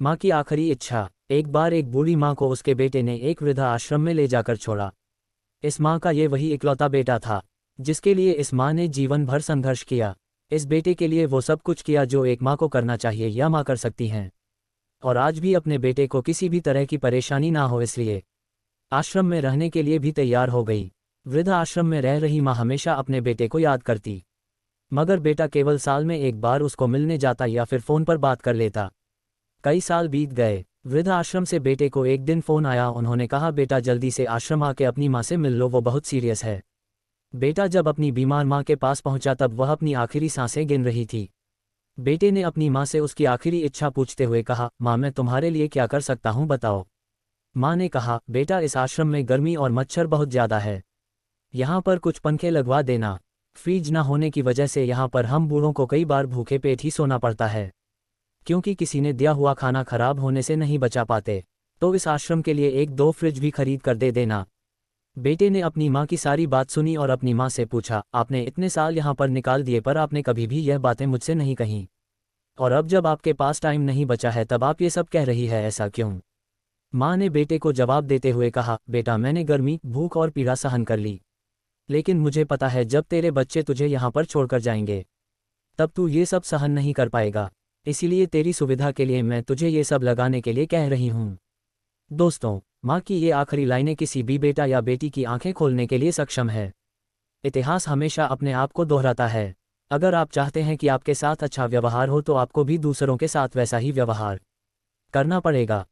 माँ की आखिरी इच्छा। एक बार एक बूढ़ी माँ को उसके बेटे ने एक वृद्धा आश्रम में ले जाकर छोड़ा। इस माँ का ये वही इकलौता बेटा था जिसके लिए इस माँ ने जीवन भर संघर्ष किया। इस बेटे के लिए वो सब कुछ किया जो एक माँ को करना चाहिए या माँ कर सकती हैं। और आज भी अपने बेटे को किसी भी तरह की परेशानी ना हो इसलिए आश्रम में रहने के लिए भी तैयार हो गई। वृद्ध आश्रम में रह रही माँ हमेशा अपने बेटे को याद करती, मगर बेटा केवल साल में एक बार उसको मिलने जाता या फिर फ़ोन पर बात कर लेता। कई साल बीत गए। वृद्ध आश्रम से बेटे को एक दिन फ़ोन आया। उन्होंने कहा, बेटा जल्दी से आश्रम आके अपनी माँ से मिल लो, वो बहुत सीरियस है। बेटा जब अपनी बीमार माँ के पास पहुंचा तब वह अपनी आखिरी सांसें गिन रही थी। बेटे ने अपनी माँ से उसकी आखिरी इच्छा पूछते हुए कहा, माँ मैं तुम्हारे लिए क्या कर सकता हूँ बताओ। माँ ने कहा, बेटा इस आश्रम में गर्मी और मच्छर बहुत ज़्यादा है, यहाँ पर कुछ पंखे लगवा देना। फ्रिज ना होने की वजह से यहाँ पर हम बूढ़ों को कई बार भूखे पेट ही सोना पड़ता है, क्योंकि किसी ने दिया हुआ खाना खराब होने से नहीं बचा पाते। तो इस आश्रम के लिए एक दो फ्रिज भी खरीद कर दे देना। बेटे ने अपनी माँ की सारी बात सुनी और अपनी माँ से पूछा, आपने इतने साल यहाँ पर निकाल दिए पर आपने कभी भी यह बातें मुझसे नहीं कहीं, और अब जब आपके पास टाइम नहीं बचा है तब आप ये सब कह रही है, ऐसा क्यों? माँ ने बेटे को जवाब देते हुए कहा, बेटा मैंने गर्मी, भूख और पीड़ा सहन कर ली, लेकिन मुझे पता है जब तेरे बच्चे तुझे यहाँ पर छोड़कर जाएंगे तब तू ये सब सहन नहीं कर पाएगा। इसीलिए तेरी सुविधा के लिए मैं तुझे ये सब लगाने के लिए कह रही हूँ। दोस्तों, माँ की ये आखिरी लाइनें किसी भी बेटा या बेटी की आंखें खोलने के लिए सक्षम है। इतिहास हमेशा अपने आप को दोहराता है। अगर आप चाहते हैं कि आपके साथ अच्छा व्यवहार हो तो आपको भी दूसरों के साथ वैसा ही व्यवहार करना पड़ेगा।